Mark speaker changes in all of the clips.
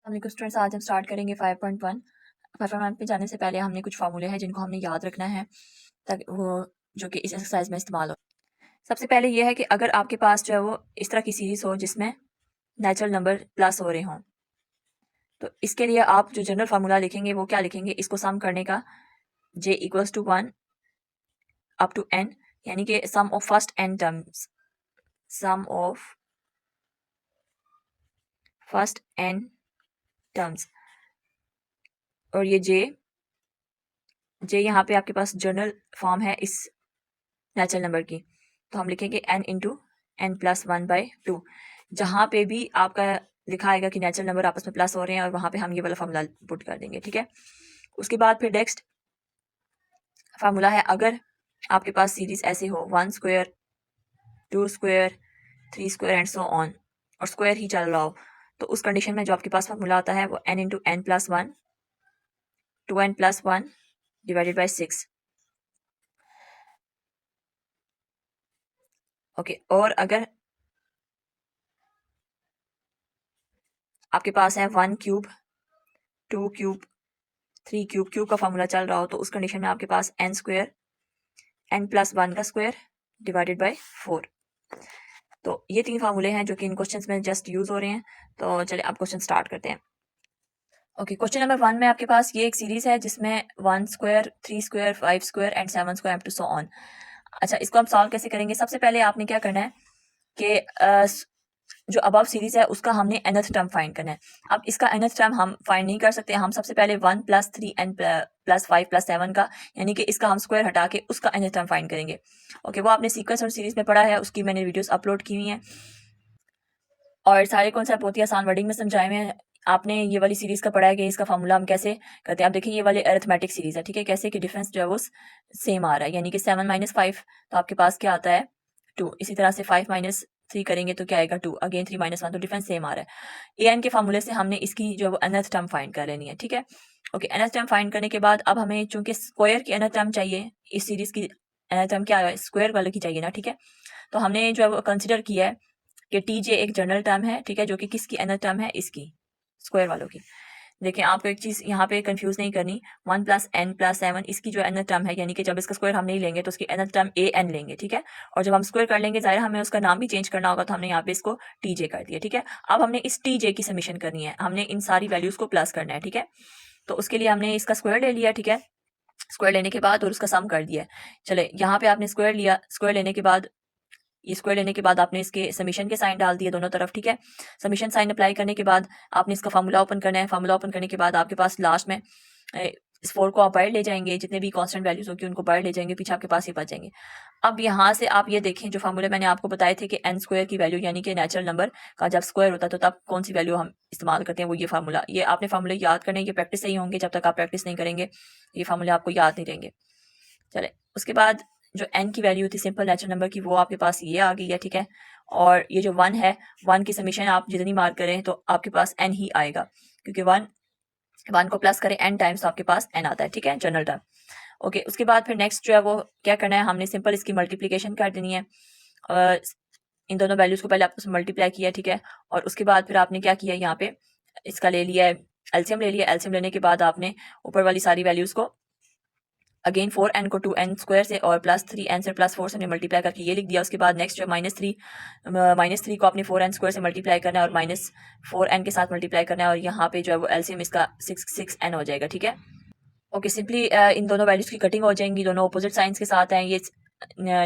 Speaker 1: हमने कुछ स्टूडेंट्स आज हम स्टार्ट करेंगे 5.1। 5.1 पे जाने से पहले हमने कुछ फार्मूले हैं जिनको हमने याद रखना है ताकि वो जो कि इस एक्सरसाइज में इस्तेमाल हो। सबसे पहले ये है कि अगर आपके पास जो है वो इस तरह की सीरीज हो जिसमें नेचुरल नंबर प्लस हो रहे हों, तो इसके लिए आप जो जनरल फार्मूला लिखेंगे वो क्या लिखेंगे, इसको सम करने का j equals to 1 up to n, यानी कि sum of first n terms, sum of first n terms. और ये j यहाँ पे आपके पास जनरल फॉर्म है इस नेचुरल नंबर की, तो हम लिखेंगे n इंटू एन प्लस 1/2। जहाँ पे भी आपका लिखा आएगा कि नेचुरल नंबर आपस में प्लस हो रहे हैं और वहाँ पे हम ये वाला फार्मूला पुट कर देंगे, ठीक है। उसके बाद फिर नेक्स्ट फार्मूला है, अगर आपके पास सीरीज ऐसे हो 1 square 2 square 3 square and so on, और स्क्वायर ही चल रहा हो, तो उस कंडीशन में जो आपके पास फार्मूला आता है वो n into n plus 1 2n plus 1 divided by 6। Okay, और अगर आपके पास है 1 क्यूब 2 क्यूब 3 क्यूब का फार्मूला चल रहा हो, तो उस कंडीशन में आपके पास n स्क्वायर n प्लस 1 का स्क्वायर डिवाइडेड बाई 4। तो ये 3 फार्मूले हैं जो कि इन क्वेश्चंस में जस्ट यूज हो रहे हैं। तो चलिए अब क्वेश्चन स्टार्ट करते हैं। ओके, क्वेश्चन नंबर 1 में आपके पास ये एक सीरीज है जिसमें 1 square 3 square 5 square and 7 square up to so on. अच्छा, इसको हम सॉल्व कैसे करेंगे? सबसे पहले आपने क्या करना है कि जो अबव सीरीज है उसका हमने nth टर्म फाइंड करना है। अब इसका nth टर्म हम फाइंड नहीं कर सकते, हम सबसे पहले 1 प्लस 3 n प्लस 5 प्लस 7 का, यानी कि इसका हम स्क्वायर हटा के उसका nth टर्म फाइंड करेंगे। ओके, वो आपने सीक्वेंस और सीरीज में पढ़ा है, उसकी मैंने वीडियोस अपलोड की हुई हैं और सारे कॉन्सेप्ट बहुत ही आसान वर्डिंग में समझाए हुए हैं। आपने ये वाली सीरीज का पढ़ा है कि इसका फॉर्मूला हम कैसे करते हैं। आप देखिए ये वाले अरिथमेटिक सीरीज है, ठीक है, कैसे कि डिफरेंस जो है वो सेम आ रहा है, यानी कि 7 माइनस 5 तो आपके पास क्या आता है 2। इसी तरह से 5 माइनस 3 करेंगे तो क्या आएगा 2, अगेन 3 माइनस 1, तो डिफरेंस सेम आ रहा है। an के फार्मूले से हमने इसकी जो है वो nth टर्म फाइंड कर लेनी है, ठीक है। ओके, nth टर्म फाइंड करने के बाद अब हमें चूंकि स्क्वायर की nth टर्म चाहिए, इस सीरीज की nth टर्म क्या है स्क्वायर वाले की चाहिए ना, ठीक है। तो हमने जो है वो कंसिडर किया है कि टी जे एक जनरल टर्म है, ठीक है, जो कि किसकी nth टर्म है, इसकी स्क्वायर वालों की। देखिए आपको एक चीज यहाँ पे कंफ्यूज नहीं करनी, 1 प्लस n प्लस 7 इसकी जो nth टर्म है, यानी कि जब इसका स्क्वायर हम नहीं लेंगे तो उसकी nth टर्म an लेंगे, ठीक है। और जब हम स्क्वायर कर लेंगे जाहिर हमें उसका नाम भी चेंज करना होगा, तो हमने यहाँ पे इसको टीजे कर दिया, ठीक है। अब हमने इस टीजे की समीशन करनी है, हमने इन सारी वैल्यूज को प्लस करना है, ठीक है। तो उसके लिए हमने इसका स्क्वायर ले लिया, ठीक है, स्क्वायर लेने के बाद और उसका सम कर दिया। चले यहाँ पे आपने स्क्वायर लिया, स्क्वायर लेने के बाद ये स्क्वायर लेने के बाद आपने इसके समीशन के साइन डाल दिए दोनों तरफ, ठीक है। समीशन साइन अप्लाई करने के बाद आपने इसका फार्मूला ओपन करना है। फार्मूला ओपन करने के बाद आपके पास लास्ट में इस 4 को आप बाहर ले जाएंगे, जितने भी कांस्टेंट वैल्यूज होगी उनको बाहर ले जाएंगे, पीछे आपके पास ही बच जाएंगे। अब यहाँ से आप ये देखें जो फार्मूले मैंने आपको बताए थे कि n स्क्वायर की वैल्यू यानी कि नेचुरल नंबर का जब स्क्वायर होता है तो तब कौन सी वैल्यू हम इस्तेमाल करते हैं, वो ये फार्मूला। ये आपने फार्मूले याद करने, ये प्रैक्टिस से ही होंगे, जब तक आप प्रैक्टिस नहीं करेंगे ये फार्मूले आपको याद नहीं रहेंगे। चले उसके बाद जो n की वैल्यू थी सिंपल नेचुरल नंबर की, वो आपके पास ये आ गई है, ठीक है। और ये जो 1 है, 1 की समीशन आप जितनी मार्क करें तो आपके पास n ही आएगा, क्योंकि 1 को प्लस करें n टाइम्स तो आपके पास n आता है, ठीक है, जनरल टर्म। ओके, उसके बाद फिर नेक्स्ट जो है वो क्या करना है, हमने सिंपल इसकी मल्टीप्लीकेशन कर देनी है। इन दोनों वैल्यूज को पहले आपको मल्टीप्लाई किया, ठीक है। और उसके बाद फिर आपने क्या किया, यहाँ पे इसका ले लिया है एलसीएम ले लिया। एलसीएम लेने के बाद आपने ऊपर वाली सारी वैल्यूज को अगेन 4n को 2n स्क्वायर से और प्लस 3n से प्लस 4 से मल्टीप्लाई करके ये लिख दिया। उसके बाद नेक्स्ट जो -3 को आपने 4n स्क्वायर से मल्टीप्लाई करना है और -4n के साथ मल्टीप्लाई करना है, और यहाँ पे जो है वो एलसीएम इसका 6n हो जाएगा, ठीक है। ओके, सिंपली इन दोनों वैल्यूज की कटिंग हो जाएंगी, दोनों अपोजिट साइंस के साथ हैं। ये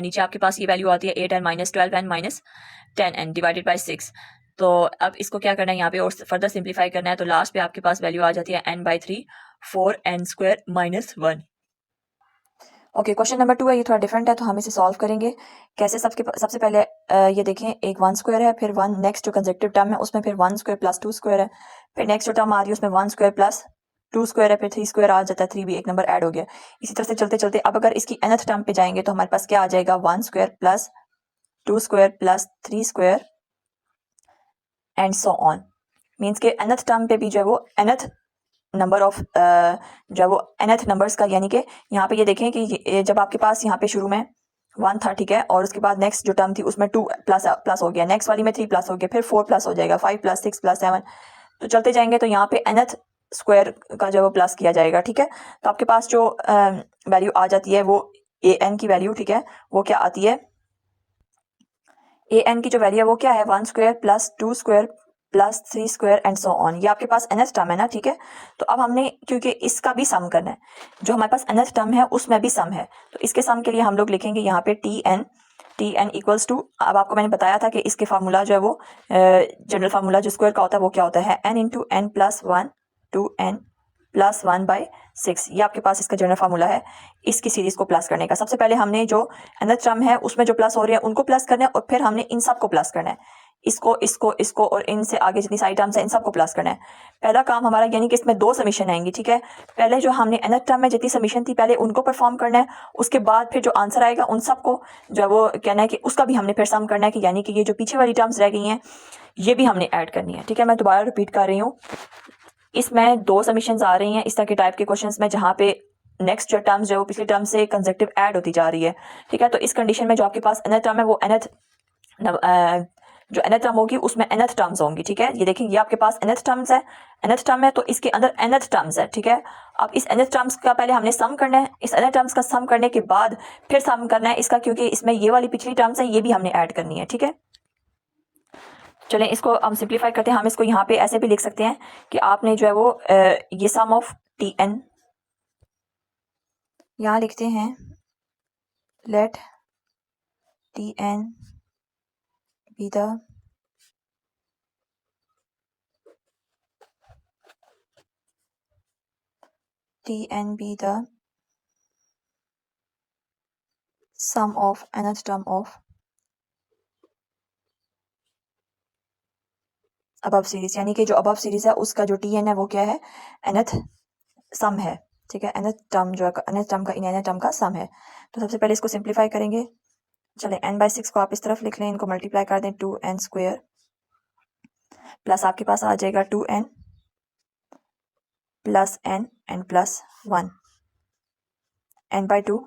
Speaker 1: नीचे आपके पास ये वैल्यू आती है 8n minus 12n minus 10n divided by 6। तो अब इसको क्या करना है यहाँ पे और फर्दर सिंप्लीफाई करना है, तो लास्ट पे आपके पास वैल्यू आ जाती है n/3 4n square minus 1। Okay, question number 2 है, ये थोड़ा डिफरेंट है तो हम इसे सॉल्व करेंगे कैसे। सबसे पहले ये देखें, एक 1 स्क्वायर है, फिर 1 नेक्स्ट जो कंसेक्टिव टर्म है उसमें फिर 1 स्क्वायर प्लस 2 स्क्वायर है, फिर नेक्स्ट जो टर्म आ रही है उसमें 1 स्क्वायर प्लस 2 स्क्वायर है, फिर 3 स्क्वायर आ जाता है, 3 भी एक नंबर ऐड हो गया। इसी तरह से चलते चलते अब अगर इसकी nth टर्म पे जाएंगे तो हमारे पास क्या आ जाएगा 1 square plus 2 square plus 3 square and so on. Means के nth टर्म पे भी जो है वो nth नंबर ऑफ जो है वो nth नंबर्स का, यानी कि यहाँ पे ये देखें कि जब आपके पास यहाँ पे शुरू में 1 था, ठीक है, और उसके बाद नेक्स्ट जो टर्म थी उसमें 2 प्लस हो गया, नेक्स्ट वाली में 3 प्लस हो गया, फिर 4 प्लस हो जाएगा, 5 प्लस 6 प्लस 7 तो चलते जाएंगे तो यहाँ पे nth स्क्वायर का जो वो प्लस किया जाएगा, ठीक है। तो आपके पास जो वैल्यू आ जाती है वो an की वैल्यू, ठीक है, वो क्या आती है, an की जो वैल्यू है वो क्या है 1 square plus 2 square plus 3 square and so on. ये आपके पास nth टर्म है ना, ठीक है। तो अब हमने क्योंकि इसका भी सम करना है, जो हमारे पास nth टर्म है उसमें भी सम है, तो इसके सम के लिए हम लोग लिखेंगे यहाँ पे टी एन इक्वल्स टू, अब आपको मैंने बताया था कि इसके फार्मूला जो है वो जनरल फार्मूला जो स्क्वायर का होता है वो क्या होता है n into n plus one two n plus 1/6। ये आपके पास इसका जनरल फार्मूला है इसकी सीरीज को प्लस करने का। सबसे पहले हमने जो nth टर्म है उसमें जो प्लस हो रहे हैं उनको प्लस करना है, और फिर हमने इन सब को प्लस करना है, इसको इसको इसको और इनसे आगे जितनी सारी टर्म्स है इन सबको प्लस करना है। पहला काम हमारा, यानी कि इसमें 2 समीशन आएंगी, ठीक है। पहले जो हमने nth टर्म में जितनी समीशन थी पहले उनको परफॉर्म करना है, उसके बाद फिर जो आंसर आएगा उन सबको जो है वो कहना है कि उसका भी हमने फिर सम करना है, कि यानी कि ये जो पीछे वाली टर्म्स रह गई हैं ये भी हमने ऐड करनी है, ठीक है। मैं दोबारा रिपीट कर रही हूँ, इसमें 2 सबमिशंस आ रही हैं इस तरह के टाइप के क्वेश्चंस में जहाँ पे नेक्स्ट जो टर्म्स जो पिछली टर्म से कंसेक्टिव ऐड होती जा रही है, ठीक है। तो इस कंडीशन में जो आपके पास nth टर्म है वो जो nth टर्म होगी उसमें nth टर्म्स होंगी, ठीक है। ये देखिए ये आपके पास nth टर्म्स है, nth टर्म है तो इसके अंदर nth टर्म्स है, ठीक है। अब इस nth टर्म्स का पहले हमने सम करना है, इस nth टर्म्स का सम करने के बाद फिर सम करना है इसका, क्योंकि इसमें ये वाली पिछली टर्म्स है ये भी हमने ऐड करनी है, ठीक है। चलें इसको हम सिंप्लीफाई करते हैं, हम इसको यहाँ पे ऐसे भी लिख सकते हैं कि आपने जो है वो ये सम ऑफ टी एन यहाँ लिखते हैं, let T n be the sum of nth term of above series, यानी कि जो अबव सीरीज है उसका जो टी एन है वो क्या है, nth सम है, ठीक है। nth टर्म जो है nth टर्म का इन nth टर्म का सम है। तो सबसे पहले इसको सिंप्लीफाई करेंगे। चलें n/6 को आप इस तरफ लिख लें, इनको मल्टीप्लाई कर दें 2n स्क्वायर प्लस आपके पास आ जाएगा 2n plus n plus 1 n/2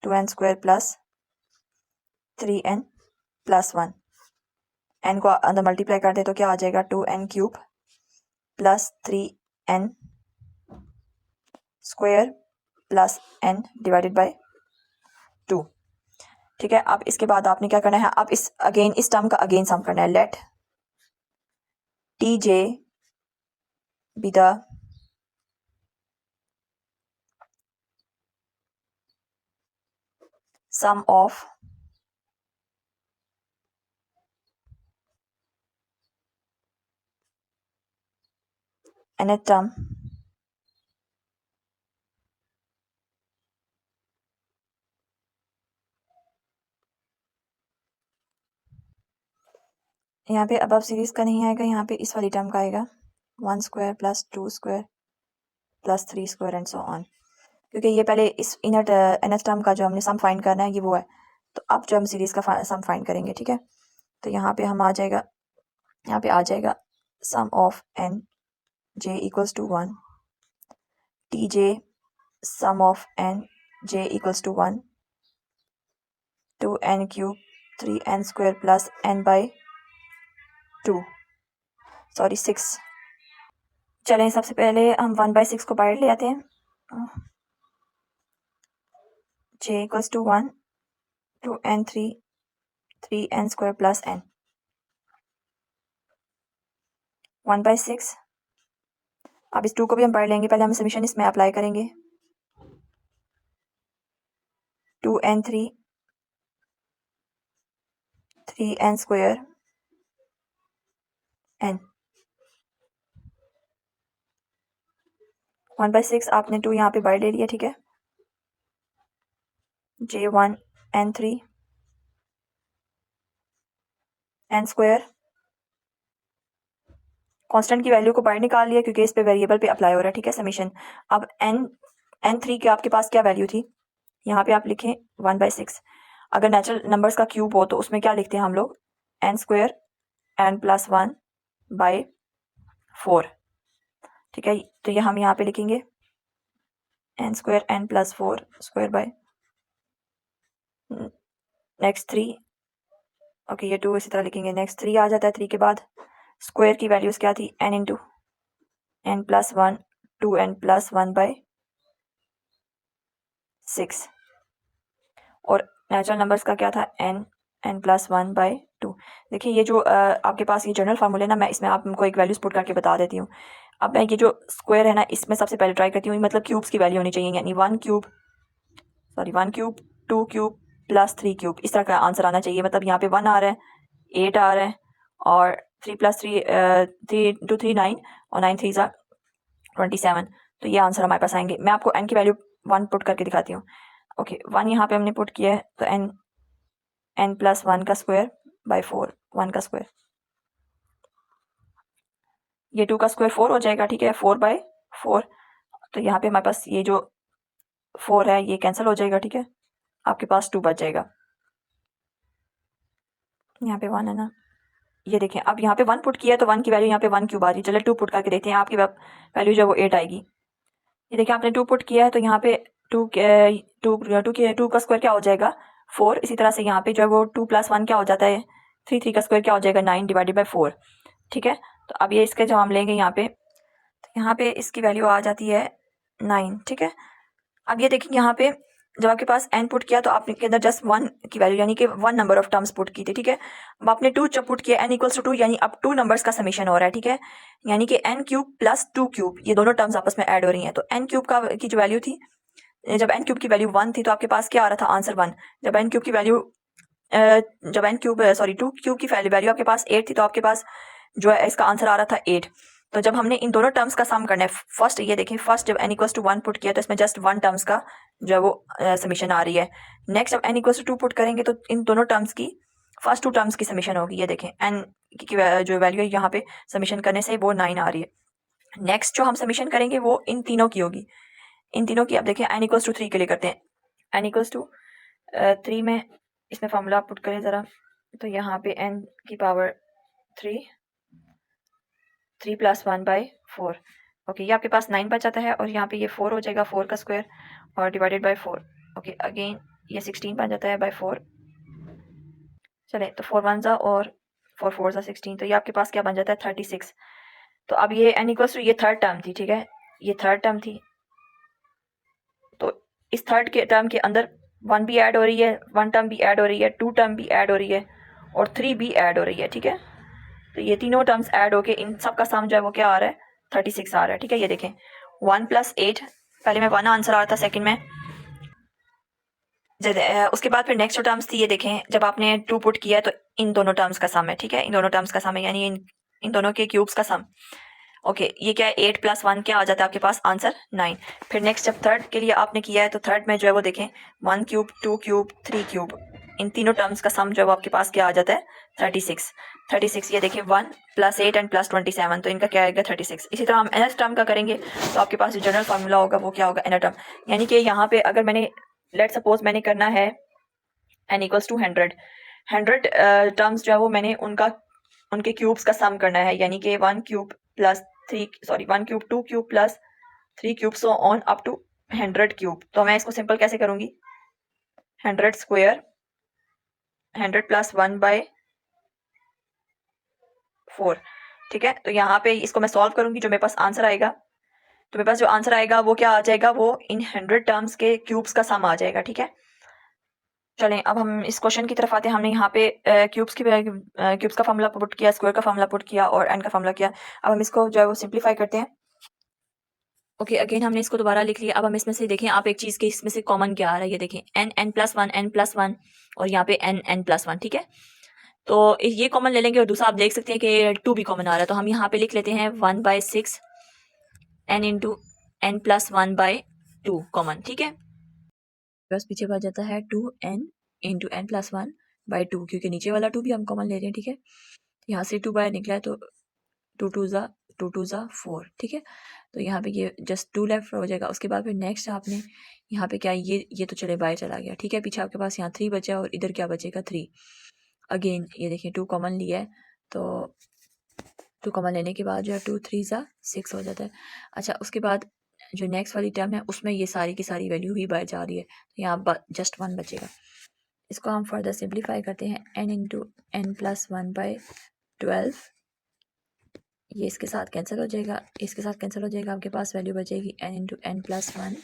Speaker 1: 2n square plus 3n plus 1, n को अंदर मल्टीप्लाई कर दे तो क्या आ जाएगा 2n cube plus 3n square plus n divided by 2, ठीक है। अब इसके बाद आपने क्या करना है, अब इस टर्म का अगेन सम करना है, let T J be the sum of nth term यहाँ पे अबव सीरीज का नहीं आएगा, यहाँ पे इस वाली टर्म का आएगा 1 square plus 2 square plus 3 square and so on, क्योंकि ये पहले इस इनर nth टर्म का जो हमने सम फाइंड करना है ये वो है। तो अब जो हम सीरीज का सम फाइंड करेंगे, ठीक है। तो यहाँ पे हम आ जाएगा, यहाँ पे आ जाएगा sum of n j equals to 1 T J sum of n j equals to 1 2n cube 3n square plus n/2 sorry 6। चलें सबसे पहले हम 1/6 को बाहर ले आते हैं, j equals to 1 2n 3n square plus n 1/6। अब इस 2 को भी हम पढ़ लेंगे, पहले हम समीशन इसमें अप्लाई करेंगे, 2n 3n स्क्वायर n 1/6 आपने 2 यहाँ पे बाहर ले लिया, ठीक है। j1 n 3n square constant की वैल्यू को बाहर निकाल लिया क्योंकि इस पे वेरिएबल पे अप्लाई हो रहा है, ठीक है, समीशन। अब n3 के आपके पास क्या वैल्यू थी, यहाँ पे आप लिखें 1/6। अगर नेचुरल नंबर्स का क्यूब हो तो उसमें क्या लिखते हैं हम लोग, n स्क्वायर n प्लस 1/4, ठीक है। तो ये हम यहाँ पे लिखेंगे n square n plus 4 square by next 3, okay ये 2 इसी तरह लिखेंगे, नेक्स्ट 3 आ जाता है 3 के बाद स्क्वायर की वैल्यूज़ क्या थी, n into n plus one 2n+1/6 और नेचुरल नंबर्स का क्या था, n प्लस 1/2। देखिए ये जो आपके पास ये जनरल फार्मूले ना, मैं इसमें आपको एक वैल्यूज पुट करके बता देती हूँ। अब मैं ये जो स्क्वायर है ना, इसमें सबसे पहले ट्राई करती हूँ, मतलब क्यूब्स की वैल्यू होनी चाहिए, यानी 1 क्यूब 2 क्यूब प्लस 3 क्यूब, इस तरह का आंसर आना चाहिए। मतलब यहाँ पे 1 आ रहा है, 8 आ रहा है और 3 + 3 3 2 3 9 और 9 3 27। तो ये आंसर हमारे पास आएंगे। मैं आपको n की वैल्यू 1 पुट करके दिखाती हूँ। ओके 1 यहाँ पे हमने पुट किया है, तो n प्लस 1 का स्क्वायर बाई 4, 1 का स्क्वायर, ये 2 का स्क्वायर 4 हो जाएगा, ठीक है, 4/4। तो यहाँ पे हमारे पास ये जो 4 है ये कैंसिल हो जाएगा, ठीक है, आपके पास 2 बच जाएगा। यहाँ पे 1 है ना, ये देखें, अब यहाँ पे 1 पुट किया है तो 1 की वैल्यू यहाँ पे 1 क्यूब आ रही है। चलो 2 पुट करके देखते हैं, आपकी वैल्यू जो है वो 8 आएगी। ये देखिए आपने 2 पुट किया है तो यहाँ पे 2 का स्क्वायर क्या हो जाएगा, 4। इसी तरह से यहाँ पे जो है वो 2 + 1 क्या हो जाता है, 3 का स्क्वायर क्या हो जाएगा, 9 / 4, ठीक है। तो अब ये इसके जब हम लेंगे यहाँ पे, तो यहाँ पे इसकी वैल्यू आ जाती है 9, ठीक है। अब ये देखिए यहाँ पे जब आपके पास n पुट किया तो आपने के अंदर जस्ट 1 की वैल्यू यानी कि 1 नंबर ऑफ टर्म्स पुट की थी, ठीक है। अब आपने 2 जब पुट किया, n = 2, यानी अब 2 नंबर्स का समेशन हो रहा है, ठीक है, यानी कि n क्यूब प्लस 2 क्यूब, ये दोनों टर्म्स आपस में ऐड हो रही हैं। तो n क्यूब की जो वैल्यू थी, जब n क्यूब की वैल्यू 1 थी तो आपके पास क्या आ रहा था, आंसर 1। जब n क्यूब की वैल्यू जब n क्यूब 2 क्यूब की वैल्यू आपके पास 8 थी तो आपके पास जो है इसका आंसर आ रहा था 8। तो जब हमने इन दोनों टर्म्स का सम करना है, फर्स्ट ये देखें, फर्स्ट जब n = 1 पुट किया तो इसमें जस्ट 1 टर्म्स का जो है वो समीशन आ रही है। नेक्स्ट जब n = 2 पुट करेंगे तो इन दोनों टर्म्स की फर्स्ट 2 टर्म्स की समीशन होगी। ये देखें n की जो वैल्यू है यहाँ पे समीशन करने से वो 9 आ रही है। नेक्स्ट जो हम समीशन करेंगे वो इन तीनों की होगी, इन तीनों की। अब देखें n = 3 के लिए करते हैं, n = 3 में इसमें फॉर्मूला पुट करें ज़रा, तो यहाँ पे n की पावर 3 + 1/4। ओके ये आपके पास 9 बच जाता है और यहाँ पे ये 4 हो जाएगा, 4 का स्क्वायर और /4। ओके अगेन ये 16 बन जाता है बाई 4। चले तो 4 1 और 4 4 16, तो ये आपके पास क्या बन जाता है, 36। तो अब ये n = ये थर्ड टर्म थी, ठीक है, ये थर्ड टर्म थी। तो इस थर्ड के टर्म के अंदर 1 भी ऐड हो रही है, 1 टर्म भी ऐड हो रही है, 2 टर्म भी ऐड हो रही है और 3 भी ऐड हो रही है, ठीक है। तो ये तीनों टर्म्स ऐड होके इन सब का सम जो है वो क्या आ रहा है, 36 आ रहा है, ठीक है। ये देखें 1 + 8, पहले में 1 आंसर आ रहा था, सेकंड में उसके बाद फिर नेक्स्ट जो टर्म्स थी, ये देखें जब आपने 2 पुट किया है तो इन दोनों टर्म्स का सम है, ठीक है, इन दोनों टर्म्स का सम है, यानी इन दोनों के क्यूब्स का सम। ओके ये क्या है, 8 + 1 क्या आ जाता है आपके पास, आंसर 9। फिर नेक्स्ट जब थर्ड के लिए आपने किया है तो थर्ड में जो है वो देखें 1 क्यूब 2 क्यूब 3 क्यूब, इन तीनों टर्म्स का सम जो है वो आपके पास क्या आ जाता है, 36। ये देखें 1 + 8 एंड + 27, तो इनका क्या आएगा, 36। इसी तरह हम nth टर्म का करेंगे तो आपके पास जो जनरल फार्मूला होगा वो क्या होगा, nth टर्म, यानी कि यहाँ पे अगर मैंने लेट सपोज मैंने करना है n = 100 टर्म्स जो है वो मैंने उनके क्यूब्स का सम करना है, यानी कि 1 cube plus 1 cube 2 cube plus 3 cube so on up to 100 cube. तो मैं इसको सिंपल कैसे करूंगी, 100 स्क्वायर 100 + 1/4, ठीक है। तो यहाँ पे इसको मैं सॉल्व करूंगी, जो मेरे पास आंसर आएगा, तो मेरे पास जो आंसर आएगा वो क्या आ जाएगा, वो इन 100 टर्म्स के क्यूब्स का सम आ जाएगा, ठीक है। चलें अब हम इस क्वेश्चन की तरफ आते हैं। हमने यहाँ पे क्यूब्स का फार्मूला पुट किया, स्क्वायर का फार्मूला पुट किया और n का फार्मूला किया। अब हम इसको जो है वो सिंप्लीफाई करते हैं। ओके अगेन हमने इसको दोबारा लिख लिया। अब हम इसमें से देखें, आप एक चीज़ के इसमें से कॉमन क्या आ रहा है, ये देखें n + 1 n+1 और यहाँ पे n +1, ठीक है। तो ये कॉमन ले लेंगे और दूसरा आप देख सकते हैं कि 2 भी कॉमन आ रहा है, तो हम यहाँ पे लिख लेते हैं 1/6 n × n + 1/2 कॉमन, ठीक है। बस पीछे बच जाता है 2n × n + 1/2, क्योंकि नीचे वाला 2 भी हम कॉमन ले रहे हैं, ठीक है। यहाँ से 2 बाहर निकला है तो 2 2 ज़ा 4, ठीक है। तो यहाँ पे ये जस्ट 2 लेफ्ट हो जाएगा। उसके बाद फिर नेक्स्ट आपने यहाँ पे क्या, ये तो चले बाय चला गया, ठीक है। पीछे आपके पास यहाँ 3 बचा और इधर क्या बचेगा, 3। अगेन ये देखिए 2 कॉमन लिया है, तो 2 कॉमन लेने के बाद जो है 2 3 ज़ा 6 हो जाता है। अच्छा उसके बाद जो नेक्स्ट वाली टर्म है उसमें ये सारी की सारी वैल्यू ही बाय जा रही है, तो यहाँ जस्ट 1 बचेगा। इसको हम फर्दर सिंप्लीफाई करते हैं, n × n + 1/12 ये इसके साथ कैंसिल हो जाएगा, इसके साथ कैंसिल हो जाएगा, आपके पास वैल्यू बचेगी n into n plus one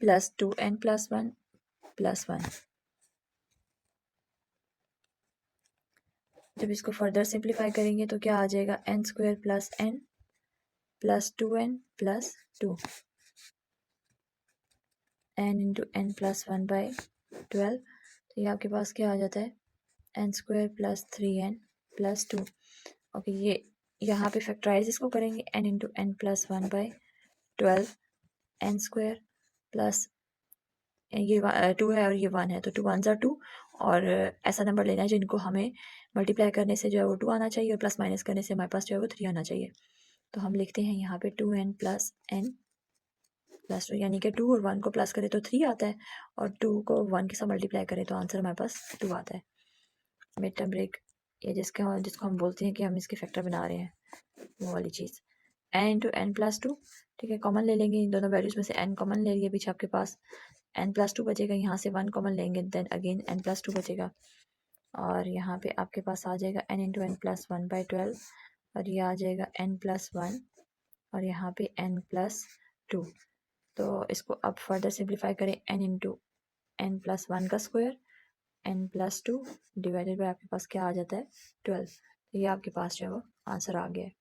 Speaker 1: plus 2n plus one plus one. जब इसको फर्दर सिंप्लीफाई करेंगे तो क्या आ जाएगा, n square plus n plus 2n plus 2 n into n plus one by 12। तो ये आपके पास क्या आ जाता है, n square plus 3n plus 2। Okay, ये यहाँ पे फैक्टराइज इसको करेंगे, n into n plus one by 12 n square plus ये 2 है और ये 1 है, तो 2 1 ज़ा 2। और ऐसा नंबर लेना है जिनको हमें मल्टीप्लाई करने से जो है वो 2 आना चाहिए और प्लस माइनस करने से हमारे पास जो है वो 3 आना चाहिए। तो हम लिखते हैं यहाँ पे 2n प्लस n प्लस 2, यानी कि 2 और 1 को प्लस करें तो 3 आता है और 2 को 1 के साथ मल्टीप्लाई करें तो आंसर हमारे पास 2 आता है। मिड टर्म ब्रेक, ये जिसको हम बोलते हैं कि हम इसके फैक्टर बना रहे हैं, वो वाली चीज़। n इंटू एन प्लस 2, ठीक है, कॉमन ले लेंगे इन दोनों वैल्यूज़ में से, n कॉमन ले लिए पीछे आपके पास n प्लस 2 बचेगा, यहाँ से 1 कॉमन लेंगे देन अगेन n प्लस 2 बचेगा और यहाँ पे आपके पास आ जाएगा n into n plus one by 12 और ये आ जाएगा n प्लस 1 और यहाँ पे n प्लस 2। तो इसको अब फर्दर सिंप्लीफाई करें, n इंटू एन प्लस 1 का square n plus 2 divided by आपके पास क्या आ जाता है 12। तो ये आपके पास जो है वो आंसर आ गया है।